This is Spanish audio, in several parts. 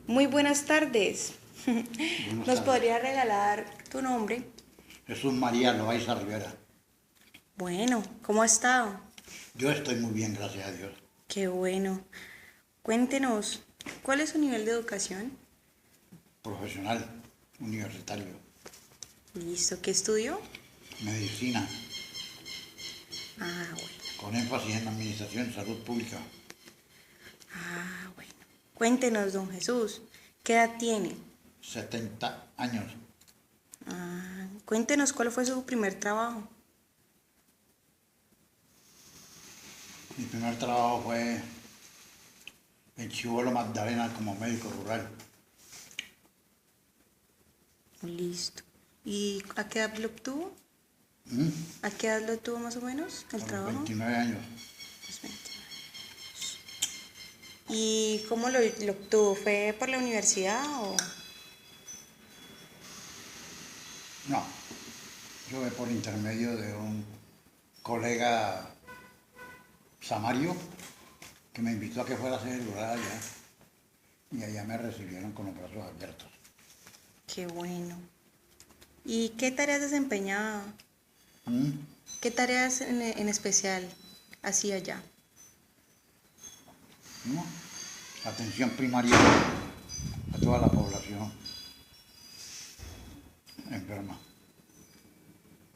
Muy buenas tardes. Buenas ¿Nos tardes. podría regalar tu nombre? Jesús María Loaiza Rivera. Bueno, ¿cómo ha estado? Yo estoy muy bien, gracias a Dios. Qué bueno. Cuéntenos, ¿cuál es su nivel de educación? Profesional, universitario, Listo, ¿qué estudió? medicina, Ah, bueno. con énfasis en administración y salud pública. Ah, bueno. Cuéntenos, don Jesús, ¿qué edad tiene? 70 años. Ah, cuéntenos cuál fue su primer trabajo. Mi primer trabajo fue en Chivolo Magdalena como médico rural, Listo. ¿Y a qué edad lo obtuvo? ¿Mm? ¿A qué edad lo obtuvo más o menos el A los trabajo? 29 años. Los 29. ¿Y cómo lo obtuvo? ¿Fue por la universidad o...? No, yo fue por intermedio de un colega Samario que me invitó a que fuera a hacer el rural allá y allá me recibieron con los brazos abiertos. Qué bueno. ¿Y qué tareas desempeñaba? ¿Mm? ¿Qué tareas en especial hacía allá? ¿No? Atención primaria a toda la población enferma.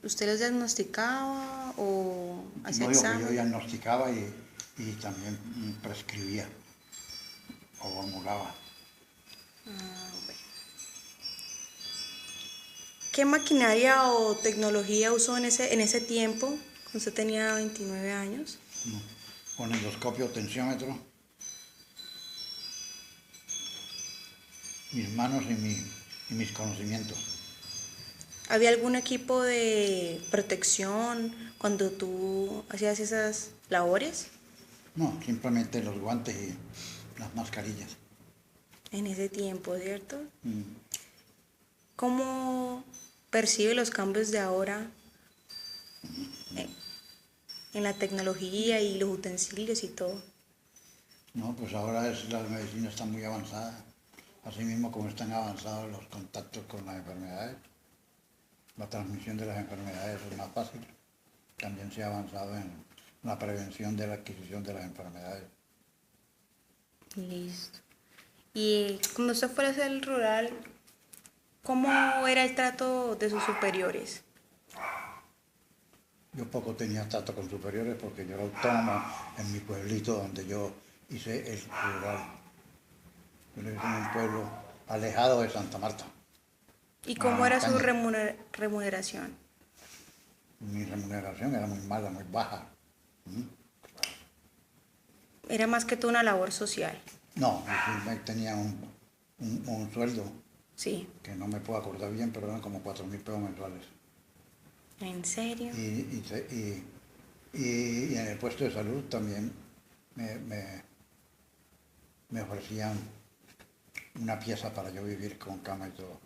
¿Usted los diagnosticaba o hacía No digo que yo exámenes? diagnosticaba y también prescribía o formulaba. Ah, bueno. ¿Qué maquinaria o tecnología usó en ese tiempo, cuando usted tenía 29 años? ¿No? Con endoscopio, tensiómetro, mis manos y mis conocimientos. ¿Había algún equipo de protección cuando tú hacías esas labores No, simplemente los guantes y las mascarillas. en ese tiempo, cierto? Mm. ¿Cómo percibe los cambios de ahora en en la tecnología y los utensilios y todo? No, pues ahora la medicina está muy avanzada, así mismo como están avanzados los contactos con las enfermedades. La transmisión de las enfermedades es más fácil. También se ha avanzado en la prevención de la adquisición de las enfermedades. Listo. Y cuando usted fue a hacer el rural, ¿cómo era el trato de sus superiores? Yo poco tenía trato con superiores porque yo era autónomo en mi pueblito donde yo hice el rural. Yo lo hice en un pueblo alejado de Santa Marta, ¿Y en la cómo era su montaña. remuneración? Mi remuneración era muy mala, muy baja. Era más que todo una labor social. No, yo sí tenía un sueldo Sí. que no me puedo acordar bien, pero eran como 4.000 pesos mensuales. ¿En serio? Y en el puesto de salud también me, me- me ofrecían una pieza para yo vivir con cama y todo.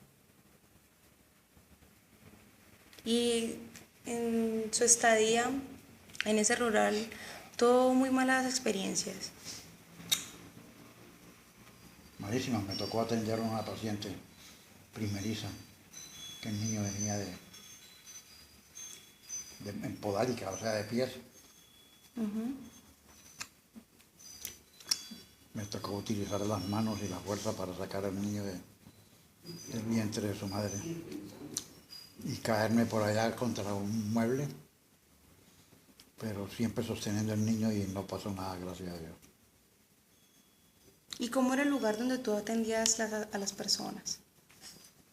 Y en su estadía en ese rural, tuvo muy malas experiencias. Malísima, me tocó atender a una paciente primeriza, que el niño venía en podálica, o sea, de pies. Me tocó utilizar las manos y la fuerza para sacar al niño del vientre de su madre y caerme por allá contra un mueble, pero siempre sosteniendo al niño y no pasó nada, gracias a Dios. ¿Y cómo era el lugar donde tú atendías a las personas?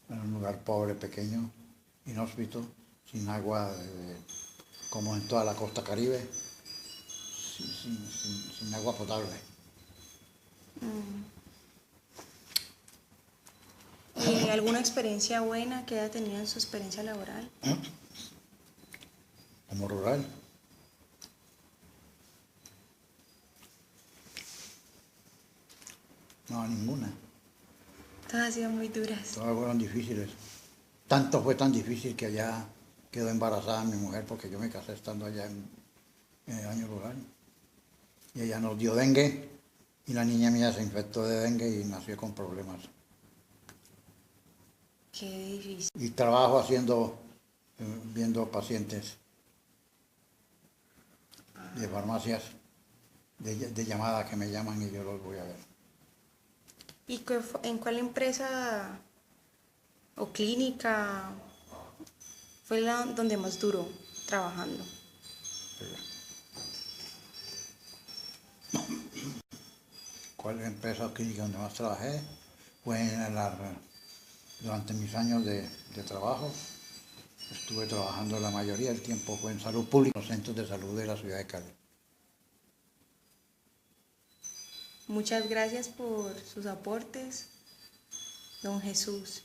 Era un lugar pobre, pequeño, inhóspito, sin agua, como en toda la costa Caribe, sin agua potable. ¿Y alguna experiencia buena que haya tenido en su experiencia laboral? Como rural, no, ninguna. Todas han sido muy duras. Todas fueron difíciles. Tanto fue tan difícil que allá quedó embarazada mi mujer porque yo me casé estando allá en el año rural. Y ella nos dio dengue Y la niña mía se infectó de dengue y nació con problemas. Qué difícil. Y trabajo haciendo, viendo pacientes de farmacias, de llamadas que me llaman y yo los voy a ver. ¿Y en cuál empresa o clínica fue la donde más duró trabajando? ¿Cuál empresa o clínica donde más trabajé? Fue durante mis años de trabajo. Estuve trabajando la mayoría del tiempo fue en salud pública, en los centros de salud de la ciudad de Cali. Muchas gracias por sus aportes, don Jesús.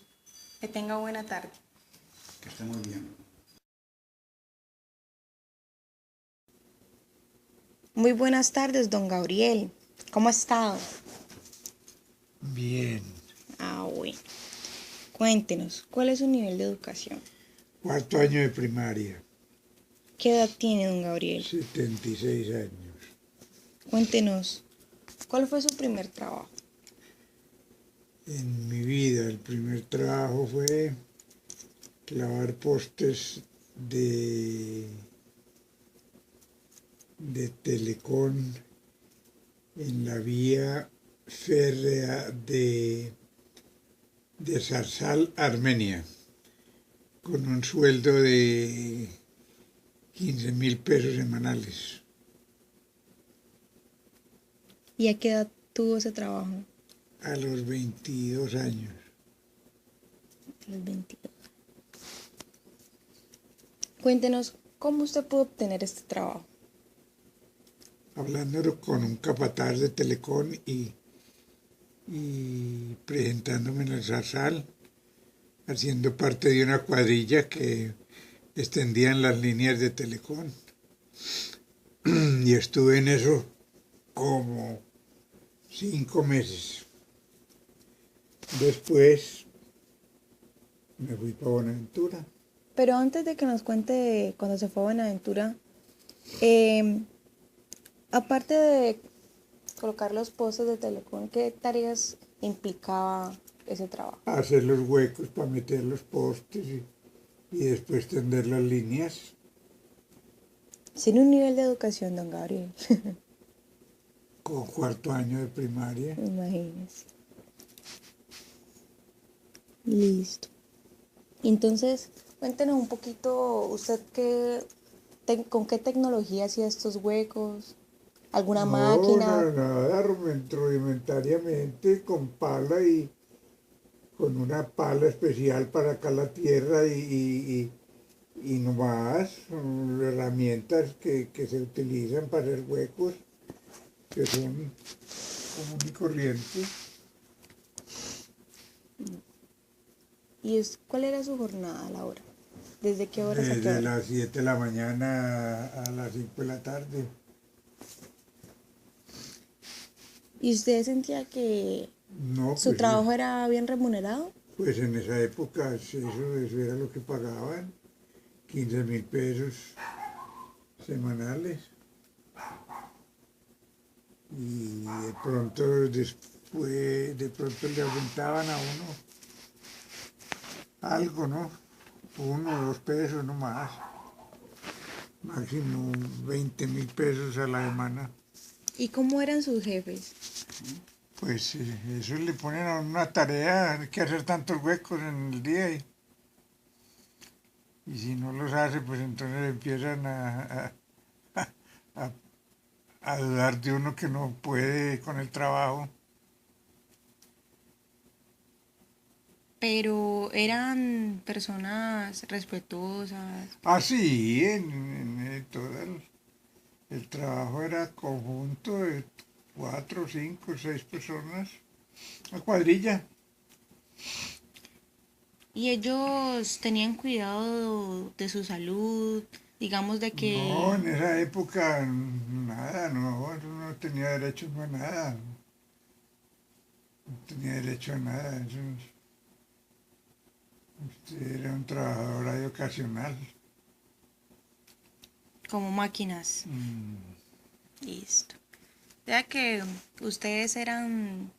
Que tenga buena tarde. Que esté muy bien. Muy buenas tardes, don Gabriel. ¿Cómo ha estado? Bien, Bueno. Cuéntenos, ¿cuál es su nivel de educación? cuarto año de primaria, ¿Qué edad tiene, don Gabriel? 76 años. Cuéntenos, ¿cuál fue su primer trabajo? En mi vida el primer trabajo fue clavar postes de Telecom en la vía férrea de Zarzal, Armenia, con un sueldo de 15.000 pesos semanales. ¿Y a qué edad tuvo ese trabajo? A los 22 años. A los 22. Cuéntenos, ¿cómo usted pudo obtener este trabajo? Hablando con un capataz de Telecom y presentándome en el Zarzal, haciendo parte de una cuadrilla que extendían las líneas de Telecom. Y estuve en eso como 5 meses. Después me fui para Buenaventura. Pero antes de que nos cuente cuando se fue a Buenaventura, aparte de colocar los postes de Telecom, ¿qué tareas implicaba ese trabajo? Hacer los huecos para meter los postes y después tender las líneas. Sin un nivel de educación, don Gabriel. Con cuarto año de primaria. Imagínese. Listo. Entonces, cuéntenos un poquito, usted con qué tecnología hacía estos huecos, alguna máquina. Nada, rudimentariamente con pala y con una pala especial para acá la tierra y nomás herramientas que se utilizan para hacer huecos, que son común y corriente. ¿Y cuál era su jornada a la hora? ¿Desde qué horas a qué Desde hora? las 7 de la mañana a las 5 de la tarde. ¿Y usted sentía que No, su pues, trabajo era bien remunerado? pues en esa época eso era lo que pagaban, 15.000 pesos semanales. Y de pronto le aumentaban a uno algo, ¿no? 1 o 2 pesos, no más. Máximo 20.000 pesos a la semana. ¿Y cómo eran sus jefes? Pues eso le ponen a una tarea, hay que hacer tantos huecos en el día y si no los hace, pues entonces empiezan a dudar de uno que no puede con el trabajo. Pero eran personas respetuosas. Sí, en todo el trabajo era conjunto de 4, 5, 6 personas, una cuadrilla. Y ellos tenían cuidado de su salud, digamos de que... No, en esa época nada, no tenía derecho a nada, no tenía derecho a nada, era un trabajador ahí ocasional. Como máquinas. Mm. Listo. Ya que ustedes eran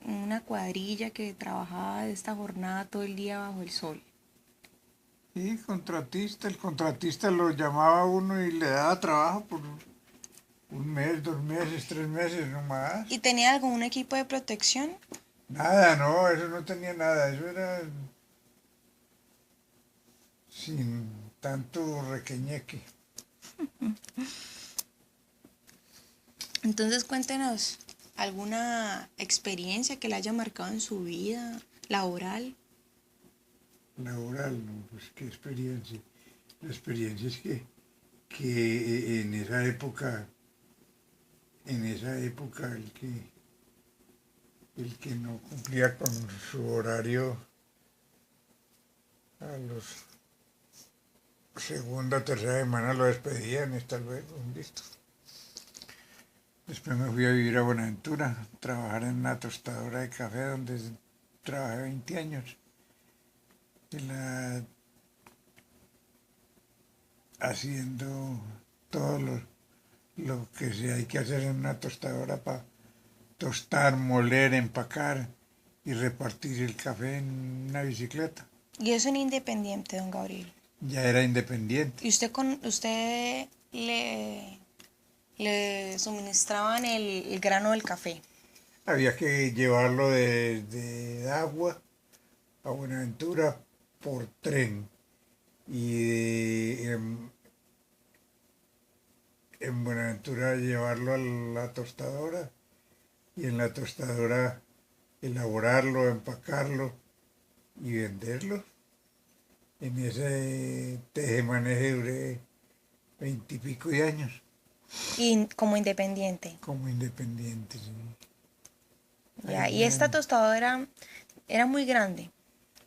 una cuadrilla que trabajaba esta jornada todo el día bajo el sol. Y contratista, el contratista lo llamaba a uno y le daba trabajo por un mes, 2 meses, 3 meses nomás. ¿Y tenía algún equipo de protección? Nada, no, eso no tenía nada, eso era sin tanto requeñeque. Entonces cuéntenos alguna experiencia que le haya marcado en su vida laboral. Laboral, ¿no? Pues qué experiencia. La experiencia es que en esa época el que no cumplía con su horario a los segunda o tercera semana lo despedían, hasta luego, listo. Después me fui a vivir a Buenaventura, a trabajar en una tostadora de café donde trabajé 20 años. Haciendo todo lo que hay que hacer en una tostadora para tostar, moler, empacar y repartir el café en una bicicleta. Y eso en Independiente, don Gabriel. Ya era independiente. ¿Y usted le suministraban el grano del café? Había que llevarlo de Agua a Buenaventura por tren y en Buenaventura llevarlo a la tostadora y en la tostadora elaborarlo, empacarlo y venderlo. En ese tejemaneje duré 20 y pico de años Y como independiente. como independiente. Sí. Ya. Ahí Y esta tostadora era muy grande.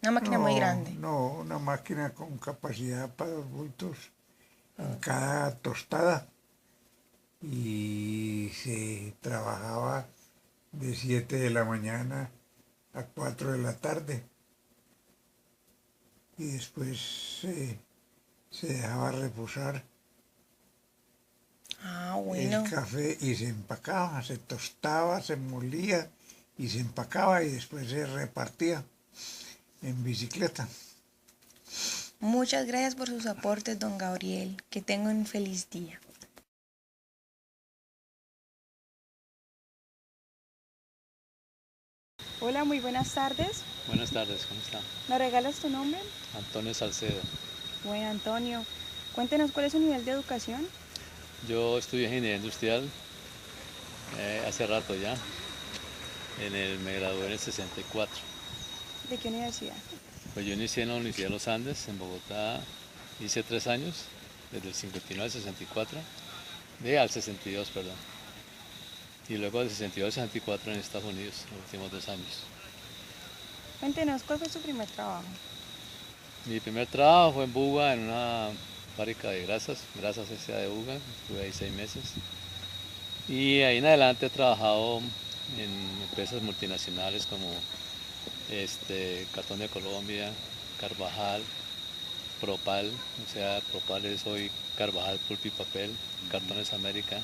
Una máquina muy grande. No, una máquina con capacidad para 2 bultos en cada tostada y se trabajaba de 7 de la mañana a 4 de la tarde y después se dejaba reposar Ah, bueno. el café y se empacaba, se tostaba, se molía y se empacaba y después se repartía en bicicleta. Muchas gracias por sus aportes, don Gabriel. Que tenga un feliz día. Hola, muy buenas tardes. Buenas tardes, ¿cómo está? ¿Me regalas tu nombre? Antonio Salcedo. Bueno, Antonio, cuéntenos cuál es su nivel de educación. Yo estudié ingeniería industrial hace rato ya. Me gradué en el 64. ¿De qué universidad? Pues yo inicié en la Universidad de los Andes, en Bogotá. Hice 3 años, desde el 59 al 64. Al 62, perdón. Y luego del 62 al 64 en Estados Unidos, los últimos 2 años. Cuéntenos cuál fue su primer trabajo. Mi primer trabajo fue en Buga, en una fábrica de grasas S.A. de Buga. Estuve ahí 6 meses. Y ahí en adelante he trabajado en empresas multinacionales como Cartón de Colombia, Carvajal, Propal, o sea, Propal es hoy Carvajal Pulp y Papel, Cartones América.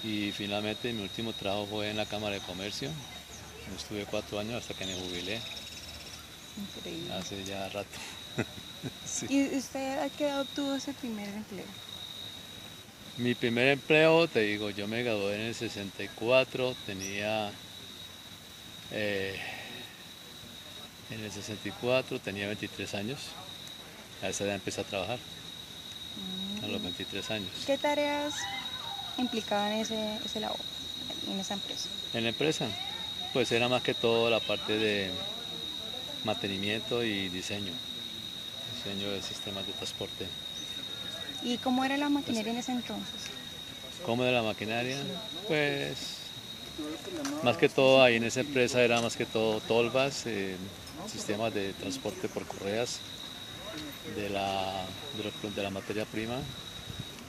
Y finalmente mi último trabajo fue en la Cámara de Comercio. Estuve 4 años hasta que me jubilé. Increíble. Hace ya rato. Sí. ¿Y usted a qué edad obtuvo ese primer empleo? Mi primer empleo, te digo, yo me gradué en el 64, en el 64 tenía 23 años. A esa edad empecé a trabajar, a los 23 años. ¿Qué tareas implicaban ese labor en esa empresa? En la empresa, pues era más que todo la parte de mantenimiento y diseño de sistemas de transporte. ¿Y cómo era la maquinaria en ese entonces? ¿Cómo de la maquinaria? Pues más que todo ahí en esa empresa era más que todo tolvas, sistemas de transporte por correas de la materia prima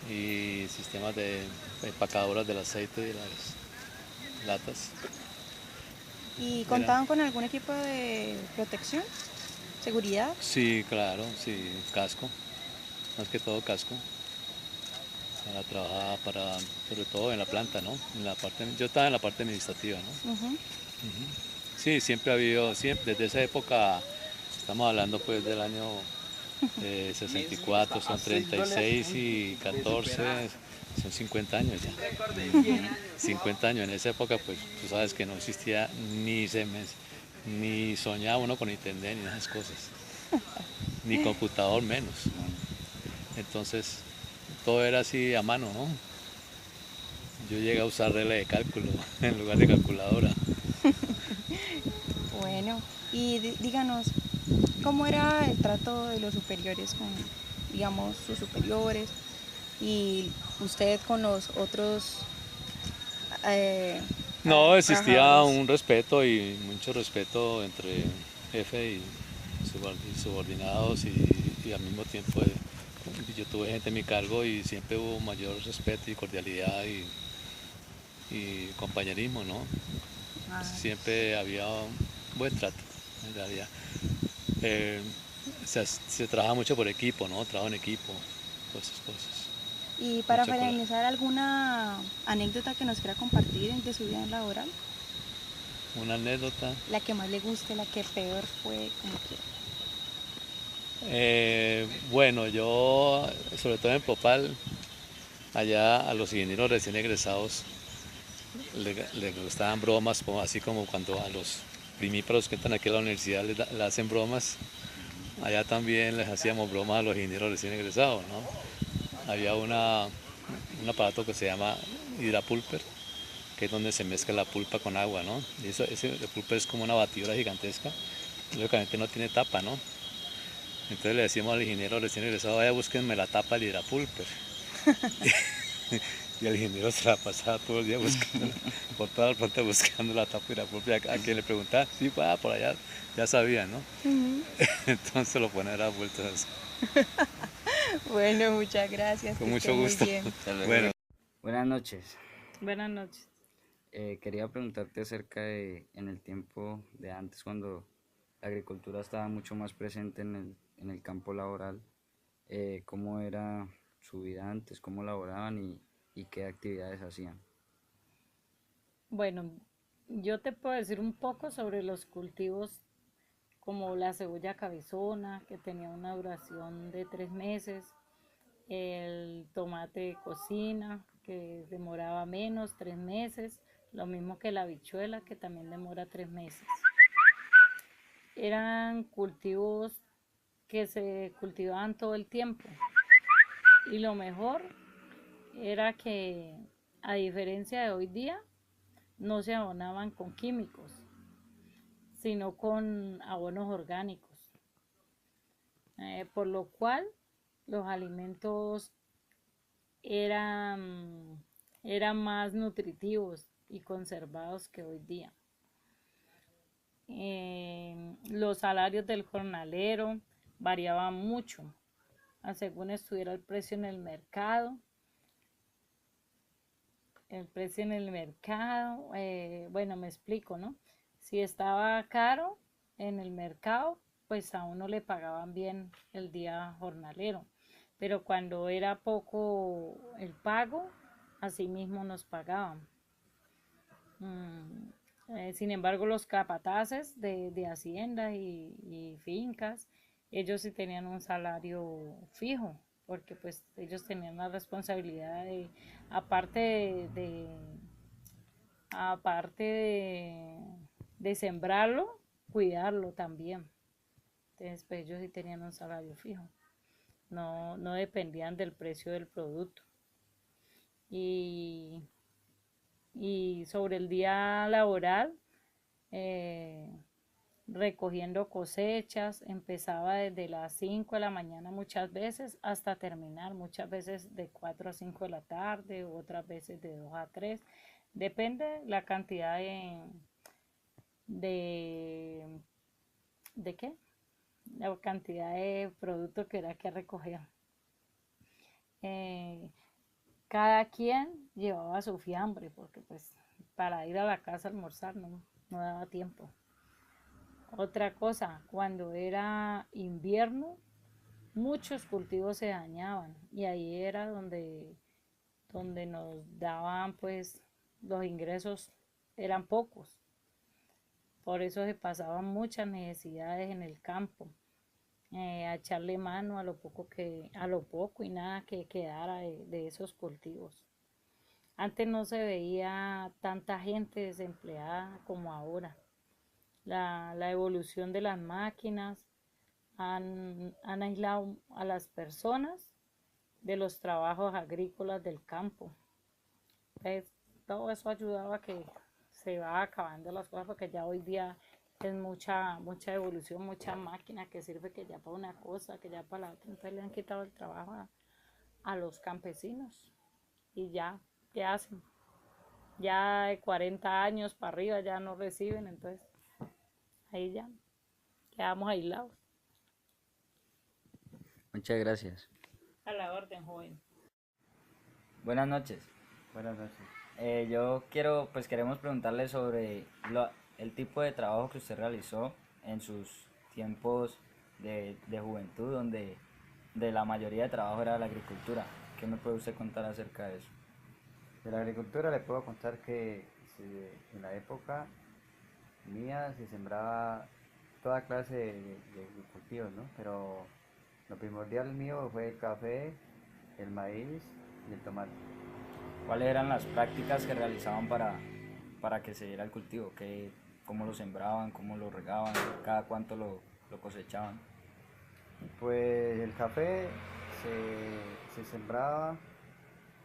y sistemas de empacadoras del aceite y las latas. ¿Y contaban con algún equipo de protección? ¿Seguridad? Sí, claro, sí, casco, más que todo casco. trabajaba sobre todo en la planta, ¿no? Yo estaba en la parte administrativa, ¿no? Ujú. Sí, siempre ha habido, siempre, desde esa época, estamos hablando pues del año 64, son 36 y 14, son 50 años ya. 50 años, en esa época pues tú sabes que no existía ni soñaba uno con internet ni esas cosas, ni computador menos. Entonces todo era así a mano, ¿no? Yo llegué a usar regla de cálculo en lugar de calculadora. Bueno, y díganos, ¿cómo era el trato de los superiores con, digamos, sus superiores y usted con los otros No, existía trabajadores? un respeto y mucho respeto entre jefe y subordinados y al mismo tiempo yo tuve gente en mi cargo y siempre hubo mayor respeto y cordialidad y compañerismo, ¿no? Ay, Siempre había un buen trato, en realidad. Eh, se trabaja mucho por equipo, ¿no? Trabajo en equipo, todas esas cosas. y para Mucha cola. finalizar, ¿alguna anécdota que nos quiera compartir de su vida laboral? Una anécdota. La que más le guste, la que peor fue, como quiera. Bueno, yo, sobre todo en Popal, allá a los ingenieros recién egresados les gustaban bromas, así como cuando a los primíparos que entran aquí a la universidad le hacen bromas. Allá también les hacíamos bromas a los ingenieros recién egresados, ¿no? Había un aparato que se llama hidrapulper, que es donde se mezcla la pulpa con agua, ¿no? Y ese pulper es como una batidora gigantesca, lógicamente no tiene tapa, ¿no? Entonces le decimos al ingeniero recién egresado, vaya, búsquenme la tapa del hidrapulper. Y el ingeniero se la pasaba todo el día buscando, por toda la planta buscando la tapa del hidrapulper. A quien le preguntaba, sí, por allá, ya sabía, ¿no? Ujú. Entonces lo pone a dar vueltas Bueno, muchas gracias, con que esté mucho muy gusto. bien. Bueno. Buenas noches. Buenas noches. Quería preguntarte acerca de en el tiempo de antes, cuando la agricultura estaba mucho más presente en el campo laboral, cómo era su vida antes, cómo laboraban y qué actividades hacían. Bueno, yo te puedo decir un poco sobre los cultivos como la cebolla cabezona, que tenía una duración de 3 meses, el tomate de cocina, que demoraba menos, 3 meses, lo mismo que la habichuela, que también demora 3 meses. Eran cultivos que se cultivaban todo el tiempo y lo mejor era que, a diferencia de hoy día, no se abonaban con químicos, sino con abonos orgánicos, por lo cual los alimentos eran, eran más nutritivos y conservados que hoy día. Los salarios del jornalero variaban mucho, según estuviera el precio en el mercado. El precio en el mercado, bueno, me explico, ¿no? Si estaba caro en el mercado, pues a uno le pagaban bien el día jornalero, pero cuando era poco el pago, así mismo nos pagaban. Sin embargo, los capataces de haciendas y fincas, ellos sí tenían un salario fijo, porque pues ellos tenían la responsabilidad de, aparte aparte de sembrarlo, cuidarlo también. Entonces, pues ellos sí tenían un salario fijo, no dependían del precio del producto. Y, y sobre el día laboral, eh, recogiendo cosechas, empezaba desde las 5 de la mañana muchas veces hasta terminar, muchas veces de 4 a 5 de la tarde, otras veces de 2 a 3, depende la cantidad de, ¿de qué? La cantidad de producto que era que recoger. Eh, Cada quien llevaba su fiambre, porque pues para ir a la casa a almorzar no daba tiempo. Otra cosa, cuando era invierno, muchos cultivos se dañaban y ahí era donde donde nos daban pues los ingresos eran pocos. Por eso se pasaban muchas necesidades en el campo, a echarle mano a lo poco y nada que quedara de esos cultivos. Antes no se veía tanta gente desempleada como ahora. La evolución de las máquinas han aislado a las personas de los trabajos agrícolas del campo. Entonces, todo eso ayudaba a que se va acabando las cosas porque ya hoy día es mucha evolución, mucha máquina que sirve que ya para una cosa, que ya para la otra. Entonces le han quitado el trabajo a los campesinos y ya, ¿qué hacen? Ya de 40 años para arriba ya no reciben, entonces ahí ya quedamos aislados. Muchas gracias. A la orden, joven. Buenas noches. Buenas noches. Queremos preguntarle sobre el tipo de trabajo que usted realizó en sus tiempos de juventud, donde de la mayoría de trabajo era la agricultura. ¿Qué me puede usted contar acerca de eso? De la agricultura le puedo contar que en la época mía se sembraba toda clase de cultivos, ¿no? Pero lo primordial mío fue el café, el maíz y el tomate. ¿Cuáles eran las prácticas que realizaban para que se diera el cultivo? ¿Cómo lo sembraban? ¿Cómo lo regaban? ¿Cada cuánto lo cosechaban? Pues el café se sembraba,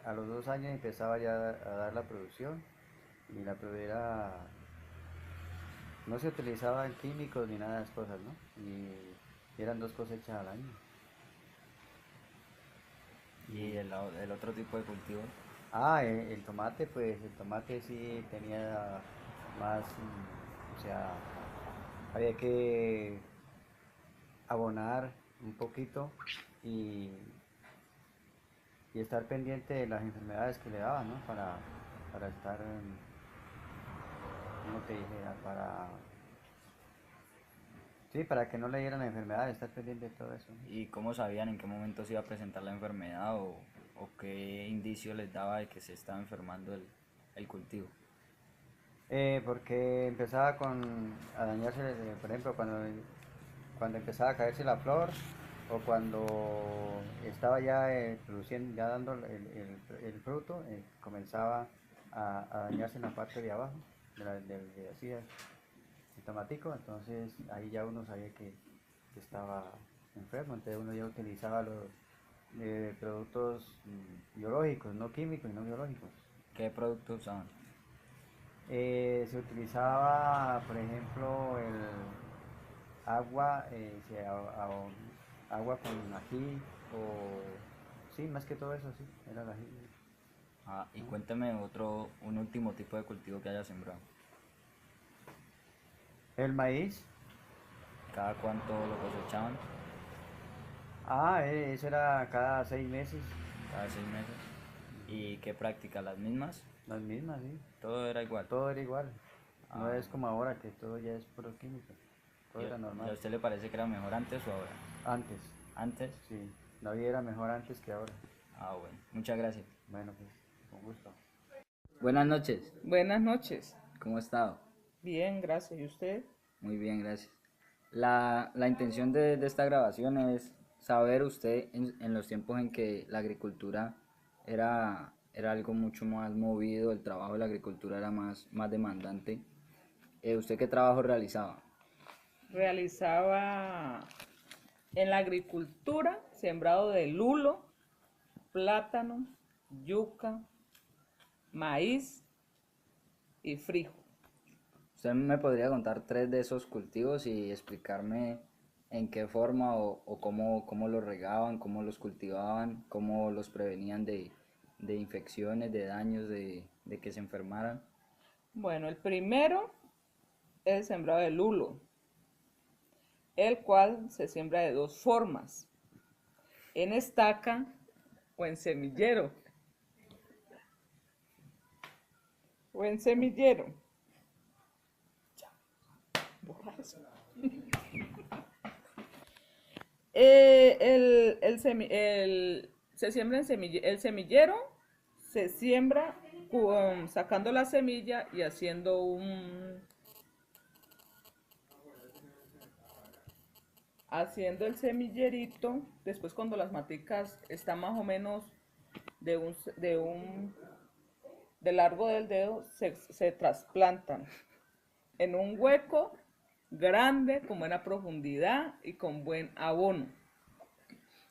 a los 2 años empezaba ya a dar la producción y no se utilizaban químicos ni nada de esas cosas, ¿no? Y eran 2 cosechas al año. ¿Y el otro tipo de cultivo? El tomate, pues el tomate sí tenía más, o sea, había que abonar un poquito y estar pendiente de las enfermedades que le daban, ¿no? Para estar, ¿cómo te dije? Para que no le dieran la enfermedad, estar pendiente de todo eso. ¿Y cómo sabían en qué momento se iba a presentar la enfermedad o qué indicio les daba de que se estaba enfermando el cultivo? Porque empezaba a dañarse, por ejemplo, cuando empezaba a caerse la flor o cuando estaba ya produciendo, ya dando el fruto, comenzaba a dañarse en la parte de abajo, el tomatico, entonces ahí ya uno sabía que estaba enfermo, entonces uno ya utilizaba los productos biológicos, no químicos y no biológicos. ¿Qué productos usaban? Se utilizaba, por ejemplo, el agua, agua con ají, sí, más que todo eso, sí, era el ají. Y cuénteme un último tipo de cultivo que haya sembrado. El maíz. ¿Cada cuánto lo cosechaban? Eso era cada 6 meses. Cada 6 meses. ¿Y qué prácticas? ¿Las mismas? Las mismas, sí. ¿Todo era igual? Todo era igual. No es como ahora que todo ya es puro químico. Todo era normal. ¿Y a usted le parece que era mejor antes o ahora? Antes. ¿Antes? Sí, la vida era mejor antes que ahora. Bueno, muchas gracias. Bueno, pues, con gusto. Buenas noches. Buenas noches. ¿Cómo ha estado? Bien, gracias. ¿Y usted? Muy bien, gracias. La intención de esta grabación es saber usted en los tiempos en que la agricultura era algo mucho más movido, el trabajo de la agricultura era más demandante. ¿Usted qué trabajo realizaba? Realizaba en la agricultura sembrado de lulo, plátano, yuca, maíz y frijol. ¿Usted me podría contar 3 de esos cultivos y explicarme en qué forma o cómo los regaban, cómo los cultivaban, cómo los prevenían de infecciones, de daños, de que se enfermaran? Bueno, el primero es el sembrado de lulo, el cual se siembra de 2 formas, en estaca o en semillero. Se siembra el semillero, se siembra sacando la semilla y haciendo el semillerito. Después, cuando las maticas están más o menos de largo del dedo, se trasplantan en un hueco grande, con buena profundidad y con buen abono.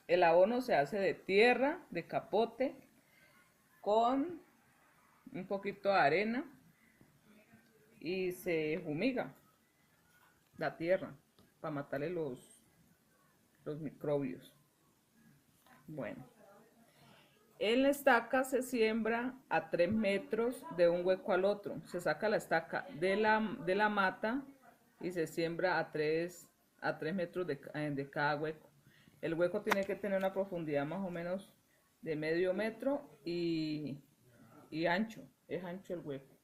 El abono se hace de tierra, de capote, con un poquito de arena, y se fumiga la tierra para matarle los microbios. Bueno, en la estaca se siembra a 3 metros de un hueco al otro. Se saca la estaca de la mata y se siembra a 3 metros de cada hueco. El hueco tiene que tener una profundidad más o menos de medio metro y ancho. Es ancho el hueco.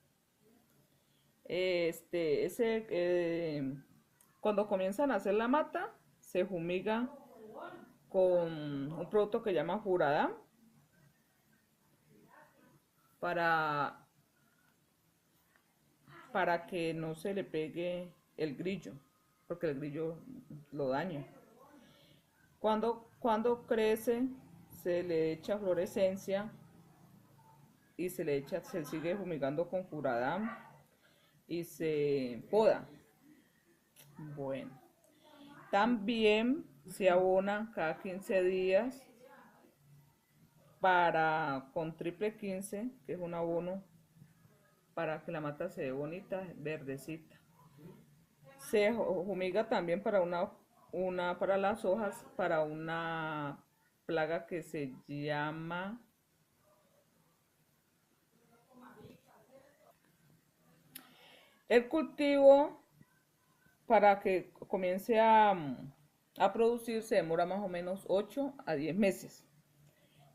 Cuando comienzan a hacer la mata, se fumiga con un producto que llama Furadam para que no se le pegue el grillo, porque el grillo lo daña. Cuando crece, se le echa fluorescencia y se sigue fumigando con Furadam y se poda. Bueno, también se abona cada 15 días con triple 15, que es un abono para que la mata se ve bonita, verdecita. Se fumiga también para para las hojas, para una plaga que se llama el cultivo. Para que comience a producir, se demora más o menos 8 a 10 meses.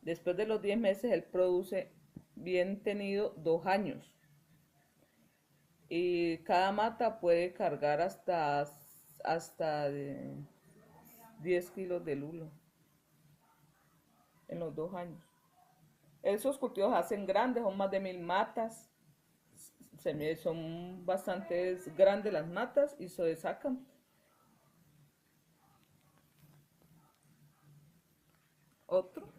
Después de los 10 meses, él produce bien tenido 2 años. Y cada mata puede cargar hasta 10 kilos de lulo en los 2 años. Esos cultivos hacen grandes, son más de 1000 matas. Son bastante grandes las matas y se sacan. Otro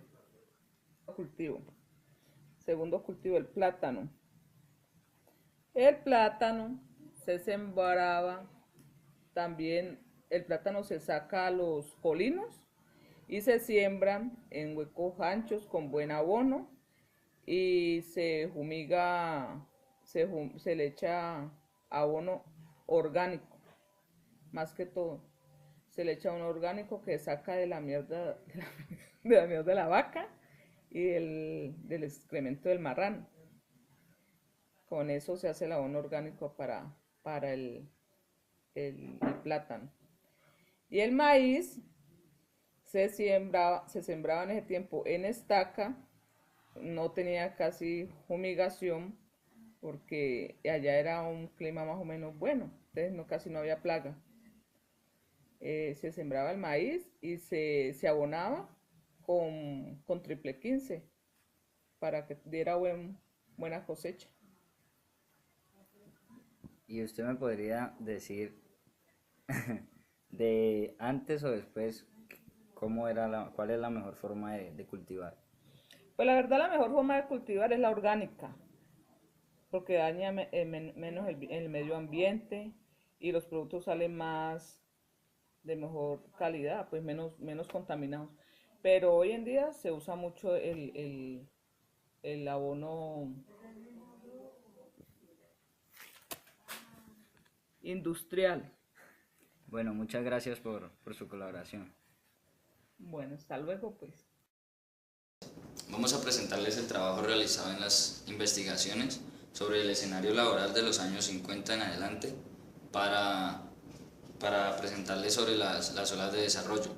cultivo. Segundo cultivo, el plátano. El plátano se sembraba también. El plátano se saca a los colinos y se siembran en huecos anchos con buen abono y se fumiga. Se le echa abono orgánico, más que todo. Se le echa abono orgánico que saca de la mierda de la vaca y del excremento del marrano. Con eso se hace el abono orgánico para el plátano. Y el maíz se sembraba en ese tiempo en estaca, no tenía casi fumigación, porque allá era un clima más o menos bueno, entonces casi no había plaga. Se sembraba el maíz y se abonaba con triple 15 para que diera buena cosecha. ¿Y usted me podría decir de antes o después cuál es la mejor forma de cultivar? Pues la verdad, la mejor forma de cultivar es la orgánica, porque daña menos el medio ambiente y los productos salen de mejor calidad, pues menos contaminados. Pero hoy en día se usa mucho el abono industrial. Bueno, muchas gracias por su colaboración. Bueno, hasta luego pues. Vamos a presentarles el trabajo realizado en las investigaciones sobre el escenario laboral de los años 50 en adelante para presentarles sobre las olas de desarrollo.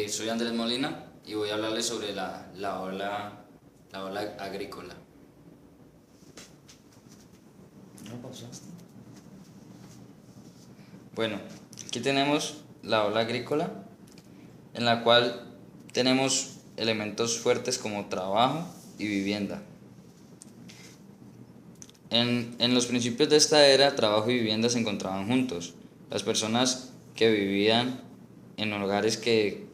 Soy Andrés Molina y voy a hablarles sobre la ola agrícola. Bueno, aquí tenemos la ola agrícola, en la cual tenemos elementos fuertes como trabajo y vivienda. En los principios de esta era, trabajo y vivienda se encontraban juntos. Las personas que vivían en hogares que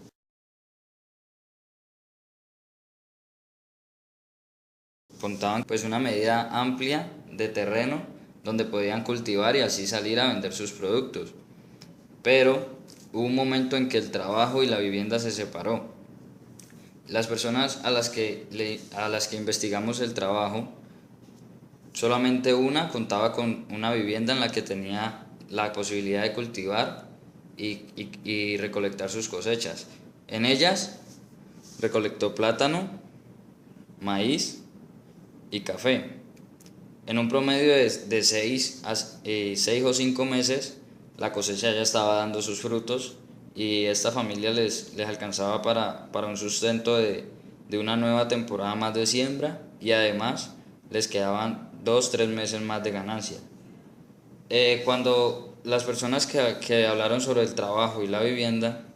contaban pues una medida amplia de terreno donde podían cultivar y así salir a vender sus productos. Pero hubo un momento en que el trabajo y la vivienda se separó. Las personas a las que investigamos el trabajo, solamente una contaba con una vivienda en la que tenía la posibilidad de cultivar y recolectar sus cosechas. En ellas recolectó plátano, maíz y café. En un promedio de 6 o 5 meses, la cosecha ya estaba dando sus frutos y esta familia les alcanzaba para un sustento de una nueva temporada más de siembra y además les quedaban 2-3 meses más de ganancia. Cuando las personas que hablaron sobre el trabajo y la vivienda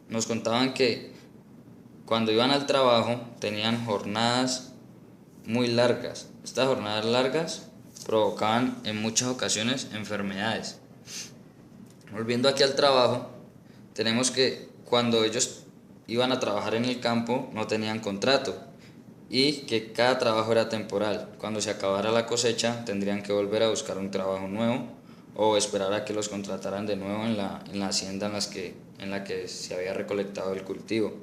nos contaban que cuando iban al trabajo tenían jornadas muy largas. Estas jornadas largas provocaban en muchas ocasiones enfermedades. Volviendo aquí al trabajo, tenemos que cuando ellos iban a trabajar en el campo no tenían contrato y que cada trabajo era temporal. Cuando se acabara la cosecha tendrían que volver a buscar un trabajo nuevo o esperar a que los contrataran de nuevo en la hacienda en la que se había recolectado el cultivo.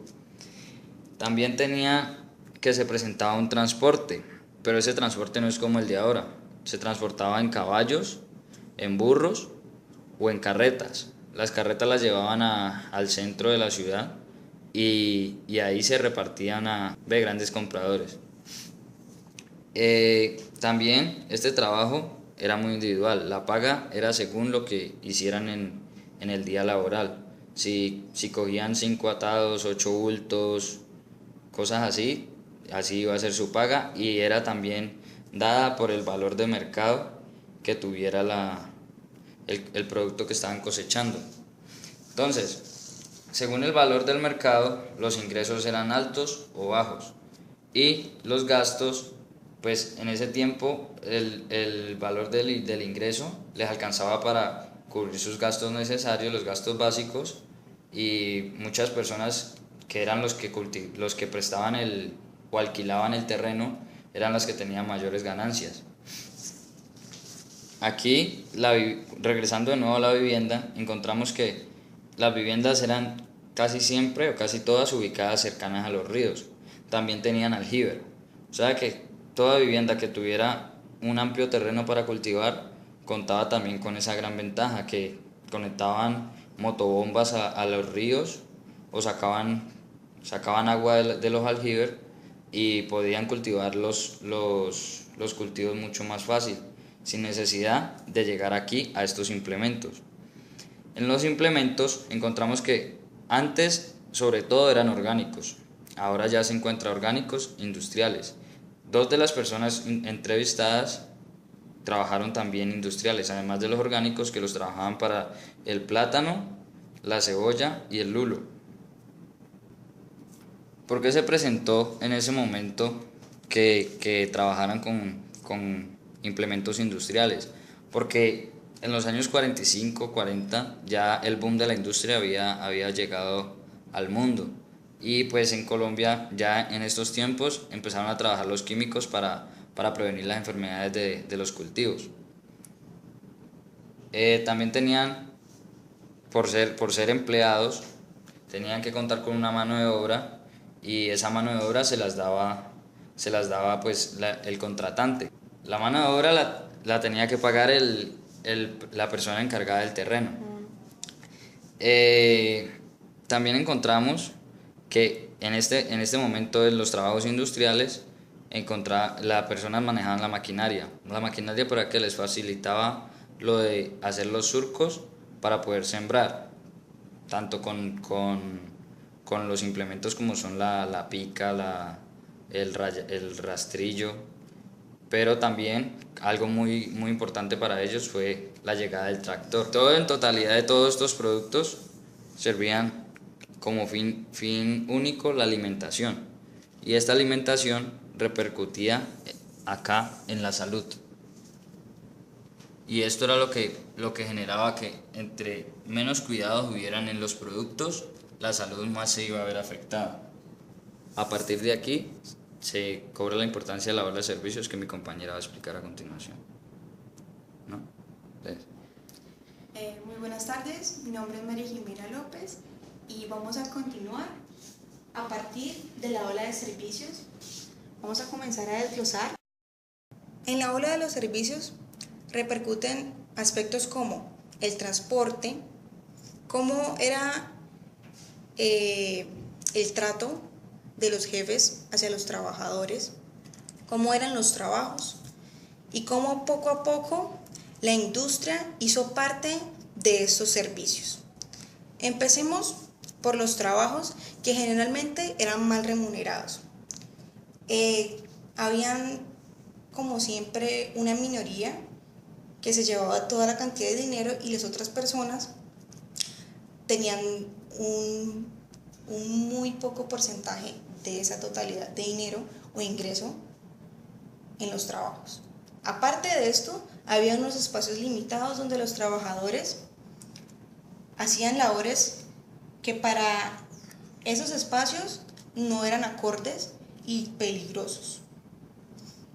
También tenía que se presentaba un transporte, pero ese transporte no es como el de ahora. Se transportaba en caballos, en burros o en carretas. Las carretas las llevaban al centro de la ciudad y ahí se repartían a grandes compradores. También este trabajo era muy individual. La paga era según lo que hicieran en el día laboral. Si cogían 5 atados, 8 bultos, cosas así iba a ser su paga y era también dada por el valor de mercado que tuviera el producto que estaban cosechando. Entonces, según el valor del mercado, los ingresos eran altos o bajos y los gastos, pues en ese tiempo el valor del ingreso les alcanzaba para cubrir sus gastos necesarios, los gastos básicos, y muchas personas que eran los que prestaban o alquilaban el terreno eran las que tenían mayores ganancias. Aquí, regresando de nuevo a la vivienda, encontramos que las viviendas eran casi siempre o casi todas ubicadas cercanas a los ríos. También tenían aljibe. O sea que toda vivienda que tuviera un amplio terreno para cultivar contaba también con esa gran ventaja, que conectaban motobombas a los ríos o sacaban agua de los aljibes y podían cultivar los cultivos mucho más fácil, sin necesidad de llegar aquí a estos implementos. En los implementos encontramos que antes sobre todo eran orgánicos, ahora ya se encuentran orgánicos industriales. 2 de las personas entrevistadas trabajaron también industriales, además de los orgánicos que los trabajaban para el plátano, la cebolla y el lulo. ¿Por qué se presentó en ese momento que trabajaran con implementos industriales? Porque en los años 45, 40 ya el boom de la industria había llegado al mundo y pues en Colombia ya en estos tiempos empezaron a trabajar los químicos para prevenir las enfermedades de los cultivos. También tenían, por ser empleados, tenían que contar con una mano de obra y esa mano de obra se las daba pues el contratante. La mano de obra la tenía que pagar la persona encargada del terreno. También encontramos que en este momento de los trabajos industriales las personas manejaban la maquinaria para que les facilitaba lo de hacer los surcos para poder sembrar, tanto con los implementos como son la pica, el rastrillo, pero también algo muy, muy importante para ellos fue la llegada del tractor. En totalidad de todos estos productos servían como fin único la alimentación, y esta alimentación repercutía acá en la salud. y esto era lo que generaba que entre menos cuidados hubieran en los productos, la salud más se iba a ver afectada. A partir de aquí se cobra la importancia de la ola de servicios que mi compañera va a explicar a continuación. ¿No? Entonces, Muy buenas tardes, mi nombre es María Jimena López y vamos a continuar a partir de la ola de servicios. Vamos a comenzar a desglosar. En la ola de los servicios repercuten aspectos como el transporte, cómo era el trato de los jefes hacia los trabajadores, cómo eran los trabajos y cómo poco a poco la industria hizo parte de estos servicios. Empecemos por los trabajos que generalmente eran mal remunerados. Habían, como siempre, una minoría que se llevaba toda la cantidad de dinero y las otras personas tenían un muy poco porcentaje de esa totalidad de dinero o ingreso en los trabajos. Aparte de esto, había unos espacios limitados donde los trabajadores hacían labores que para esos espacios no eran acordes y peligrosos.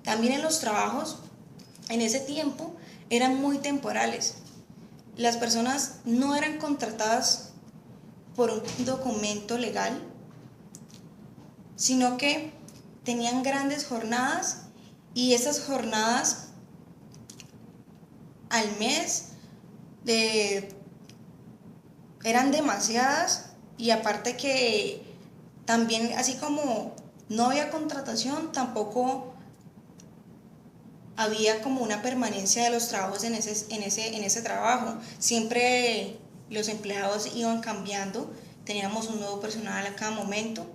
También en los trabajos, en ese tiempo, eran muy temporales. Las personas no eran contratadas por un documento legal, sino que tenían grandes jornadas y esas jornadas al mes eran demasiadas, y aparte que también, así como no había contratación, tampoco había como una permanencia de los trabajos en ese trabajo. Siempre los empleados iban cambiando, teníamos un nuevo personal a cada momento,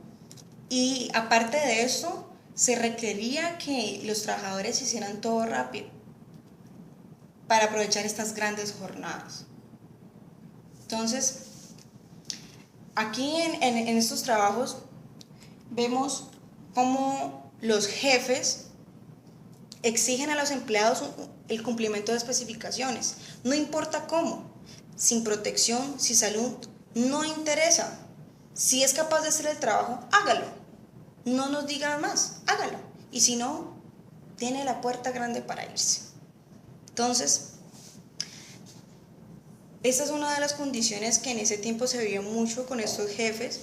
y aparte de eso se requería que los trabajadores hicieran todo rápido para aprovechar estas grandes jornadas. Entonces, aquí en estos trabajos vemos cómo los jefes exigen a los empleados el cumplimiento de especificaciones, no importa cómo, sin protección, sin salud, no interesa. Si es capaz de hacer el trabajo, hágalo, no nos diga más, hágalo, y si no, tiene la puerta grande para irse. Entonces, esta es una de las condiciones que en ese tiempo se vio mucho con estos jefes,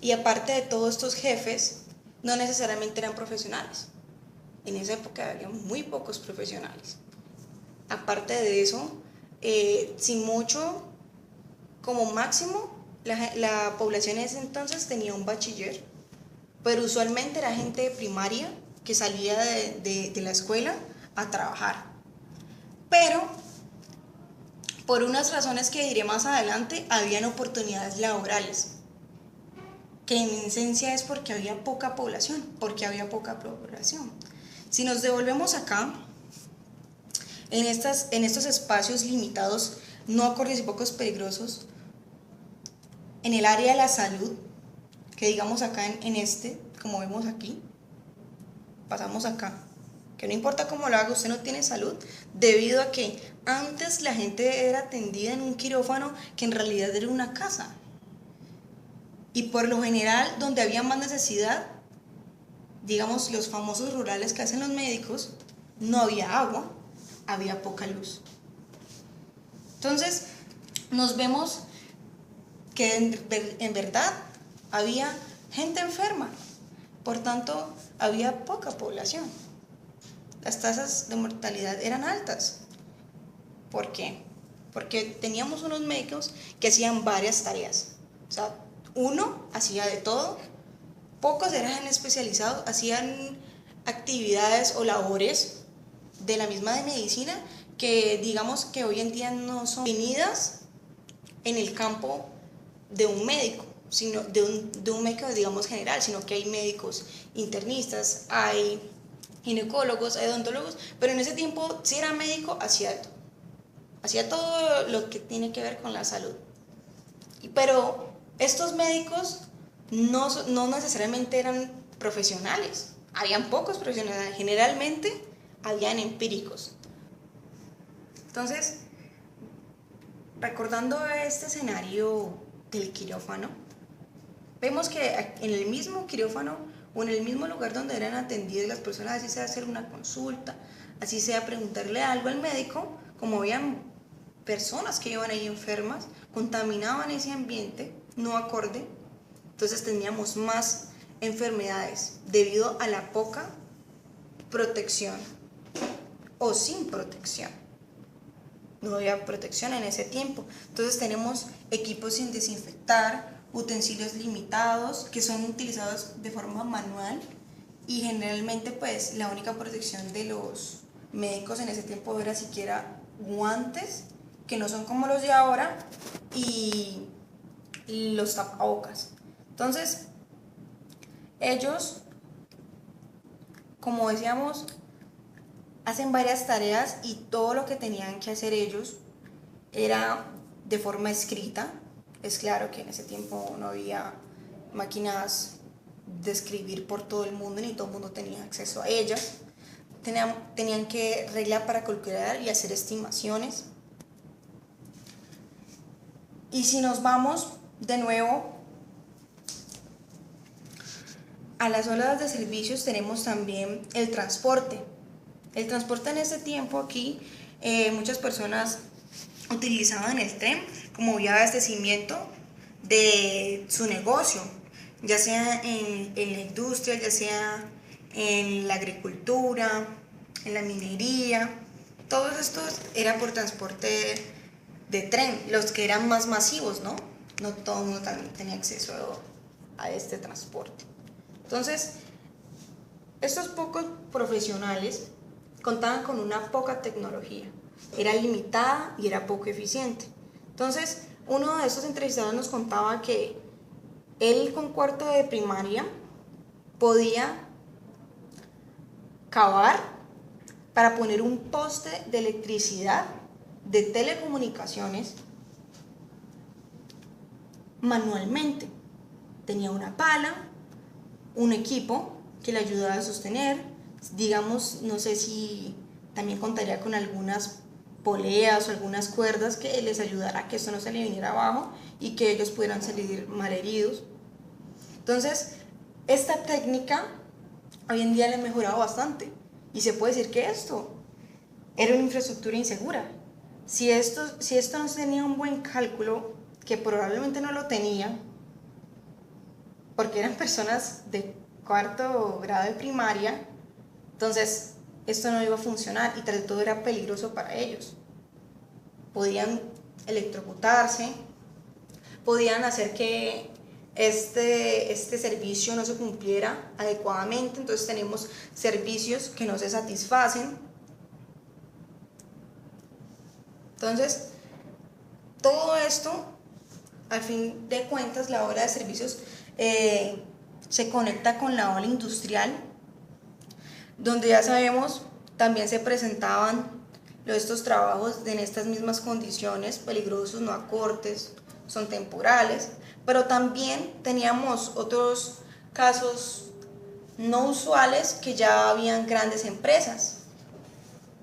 y aparte de todos estos jefes, no necesariamente eran profesionales. En esa época había muy pocos profesionales. Aparte de eso, sin mucho, como máximo, la población en ese entonces tenía un bachiller, pero usualmente era gente de primaria que salía de la escuela a trabajar. Pero, por unas razones que diré más adelante, habían oportunidades laborales, que en esencia es porque había poca población, Si nos devolvemos acá, en estos espacios limitados, no acordes y pocos peligrosos, en el área de la salud, que digamos acá como vemos aquí, pasamos acá, que no importa cómo lo haga, usted no tiene salud, debido a que antes la gente era atendida en un quirófano que en realidad era una casa. Y por lo general, donde había más necesidad, digamos los famosos rurales que hacen los médicos, no había agua, había poca luz. Entonces, nos vemos que en verdad había gente enferma, por tanto, había poca población. Las tasas de mortalidad eran altas. ¿Por qué? Porque teníamos unos médicos que hacían varias tareas. O sea, uno hacía de todo, pocos eran especializados, hacían actividades o labores de la misma de medicina que digamos que hoy en día no son definidas en el campo de un médico, sino de un médico, digamos, general, sino que hay médicos internistas, hay ginecólogos, hay odontólogos, pero en ese tiempo, si era médico, hacía todo lo que tiene que ver con la salud. Pero estos médicos no necesariamente eran profesionales, habían pocos profesionales, generalmente habían empíricos, Entonces, recordando este escenario del quirófano, vemos que en el mismo quirófano o en el mismo lugar donde eran atendidas las personas, así sea hacer una consulta, así sea preguntarle algo al médico, como habían personas que iban ahí enfermas, contaminaban ese ambiente no acorde, entonces teníamos más enfermedades debido a la poca protección o sin protección. No había protección en ese tiempo. Entonces tenemos equipos sin desinfectar, utensilios limitados que son utilizados de forma manual y generalmente pues la única protección de los médicos en ese tiempo era siquiera guantes, que no son como los de ahora, y los tapabocas. Entonces, ellos, como decíamos, hacen varias tareas y todo lo que tenían que hacer ellos era de forma escrita. Es claro que en ese tiempo no había máquinas de escribir por todo el mundo, ni todo el mundo tenía acceso a ellas. Tenían que reglar para calcular y hacer estimaciones. Y si nos vamos de nuevo a las olas de servicios, tenemos también el transporte. El transporte en ese tiempo aquí, muchas personas utilizaban el tren como vía de abastecimiento de su negocio, ya sea en la industria, ya sea en la agricultura, en la minería. Todo esto era por transporte de tren, los que eran más masivos, ¿no? No todo el mundo también tenía acceso a este transporte. Entonces, estos pocos profesionales contaban con una poca tecnología, era limitada y era poco eficiente. Entonces, uno de estos entrevistados nos contaba que él con cuarto de primaria podía cavar para poner un poste de electricidad de telecomunicaciones manualmente. Tenía una pala, un equipo que le ayudaba a sostener, digamos, no sé si también contaría con algunas poleas o algunas cuerdas que les ayudara a que esto no se le viniera abajo y que ellos pudieran salir malheridos. Entonces, esta técnica hoy en día le ha mejorado bastante y se puede decir que esto era una infraestructura insegura. Si esto no tenía un buen cálculo, que probablemente no lo tenía, porque eran personas de cuarto grado de primaria, entonces esto no iba a funcionar y tras de todo era peligroso para ellos. Podían electrocutarse, podían hacer que este servicio no se cumpliera adecuadamente, entonces tenemos servicios que no se satisfacen. Entonces, todo esto, al fin de cuentas, la ola de servicios se conecta con la ola industrial, donde ya sabemos, también se presentaban estos trabajos en estas mismas condiciones, peligrosos, no acordes, son temporales, pero también teníamos otros casos no usuales que ya habían grandes empresas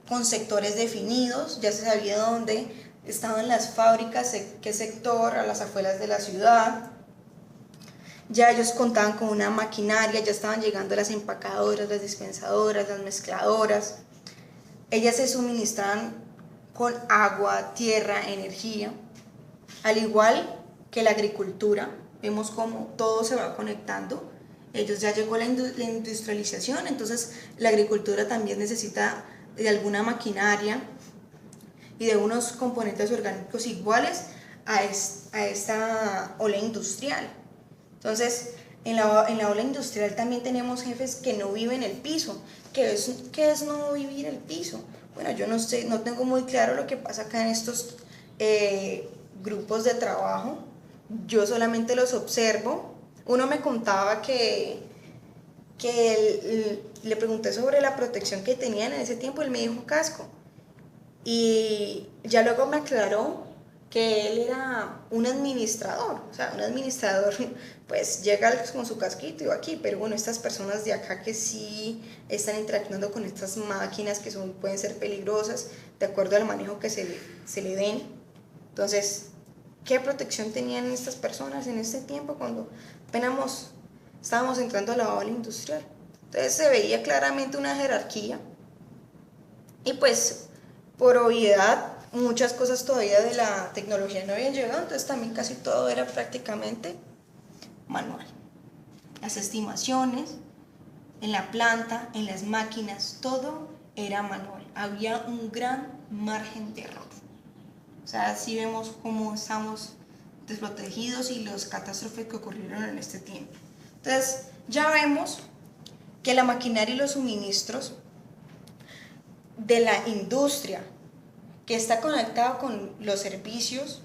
con sectores definidos, ya se sabía dónde estaban las fábricas, qué sector, a las afueras de la ciudad. Ya ellos contaban con una maquinaria, ya estaban llegando las empacadoras, las dispensadoras, las mezcladoras. Ellas se suministraban con agua, tierra, energía, al igual que la agricultura. Vemos cómo todo se va conectando. Ellos ya llegó la industrialización, entonces la agricultura también necesita de alguna maquinaria y de unos componentes orgánicos iguales a esta ola industrial. Entonces, en la ola industrial también tenemos jefes que no viven el piso. ¿Qué es no vivir el piso? Bueno, yo no sé, no tengo muy claro lo que pasa acá en estos grupos de trabajo. Yo solamente los observo. Uno me contaba que le pregunté sobre la protección que tenían en ese tiempo, él me dijo casco. Y ya luego me aclaró que él era un administrador, o sea, un administrador pues llega con su casquito y va aquí, pero bueno, estas personas de acá que sí están interactuando con estas máquinas que pueden ser peligrosas de acuerdo al manejo que se le den. Entonces, ¿qué protección tenían estas personas en este tiempo cuando apenas estábamos entrando a la ola industrial? Entonces se veía claramente una jerarquía y pues por obviedad muchas cosas todavía de la tecnología no habían llegado, entonces también casi todo era prácticamente manual. Las estimaciones en la planta, en las máquinas, todo era manual. Había un gran margen de error. O sea, así vemos cómo estamos desprotegidos y los catástrofes que ocurrieron en este tiempo. Entonces, ya vemos que la maquinaria y los suministros de la industria que está conectado con los servicios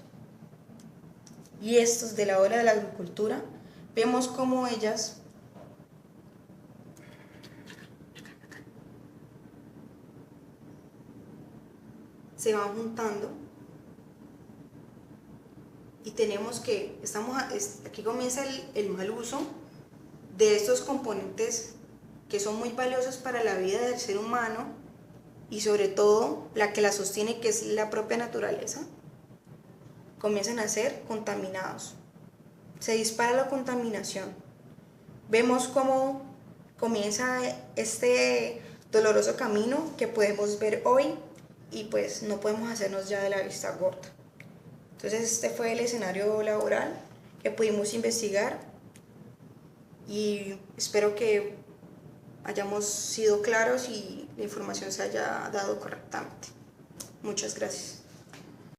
y estos de la ola de la agricultura, vemos cómo ellas se van juntando y tenemos que, aquí comienza el mal uso de estos componentes que son muy valiosos para la vida del ser humano y sobre todo la que la sostiene, que es la propia naturaleza, comienzan a ser contaminados. Se dispara la contaminación. Vemos cómo comienza este doloroso camino que podemos ver hoy y pues no podemos hacernos ya de la vista gorda. Entonces este fue el escenario laboral que pudimos investigar y espero que hayamos sido claros y la información se haya dado correctamente. Muchas gracias.